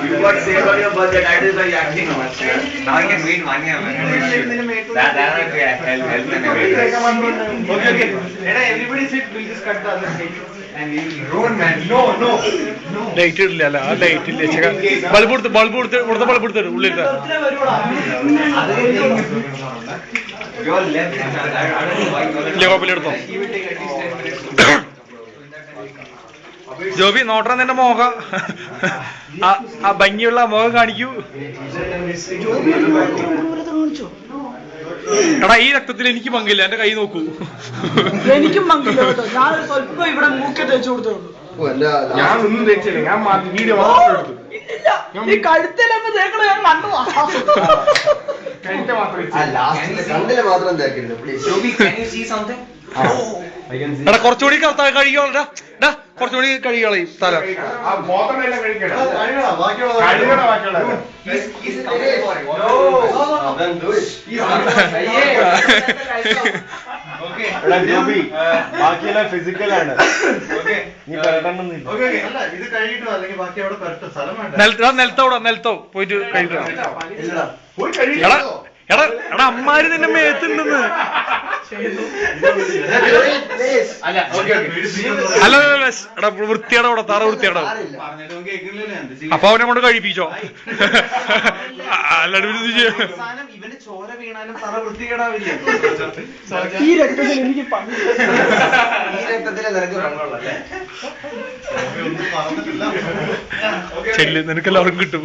You got saved on your budget. That is why you're acting much. Now I can wait 1 year, man. That will help and everything. Okay. Everybody sit. We'll just cut the other thing. And we'll ruin, man. No. Light ഇല്ല അല്ല ആ light ഇല്ല bulb കൊടുത്ത് ഇവിടുത്തെ bulb എടുത്തിട്ട് ഉള്ളിൽ എടുത്തോ ജോബി നോട്ടറ നിന്റെ മോഹ ആ ഭംഗിയുള്ള മോഹം കാണിക്കൂ. എടാ ഈ രക്തത്തിൽ എനിക്ക് പങ്കില്ല, എന്റെ കൈ നോക്കൂ. എനിക്കും പങ്കില്ല കേട്ടോ, ഞാൻ സ്വല്പം ഇവിടെ മൂക്കെ തേച്ചു കൊടുത്തേ ഉള്ളൂ. ഞാൻ ഒന്നും തേച്ചില്ല, ഞാൻ വീഡിയോ മാത്രം എടുത്തു. ഈ കഴുത്തിലൊക്കെ തേക്കണ ഞാൻ കണ്ടുവാ. എടാ കുറച്ചുകൂടി കഴിയോളാ, കുറച്ചുകൂടി കഴിയോളയും തല. ബാക്കിയെല്ലാം ഫിസിക്കൽ ആണ്. നിലത്തോ പോയിട്ട് കഴിക്കണം. എടാ അമ്മാര് നിന്റെ മേത്തുണ്ടെന്ന്. അല്ല എടാ വൃത്തിയുടെ അവിടെ തറ വൃത്തിയുടെ അപ്പൊ അവനെ കൊണ്ട് കഴിപ്പിച്ചോ. അല്ലാണ്ട് ഇവന് ചോര വീണാലും തറ വൃത്തികേടാവില്ല. ഈ രക്തത്തിൽ എനിക്ക് ചെല്ല്, നിനക്കെല്ലാവരും കിട്ടും.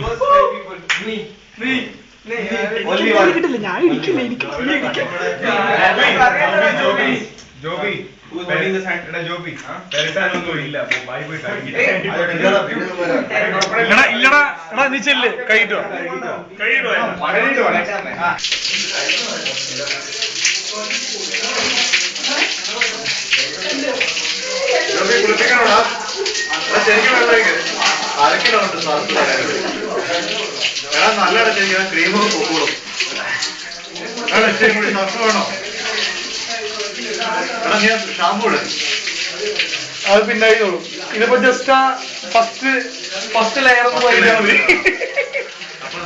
കിട്ടില്ല, ഞാൻ ഇരിക്കില്ല. ഇല്ലടാ നീ ചെല്ല്, കഴിട്ടോ. നല്ല ക്രീമോ പൊക്കോളും വേണോ? ഷാമ്പൂ അത് പിന്നെ ഇതിപ്പോ ജസ്റ്റ് ഫസ്റ്റ് ലെയർ ഒന്ന്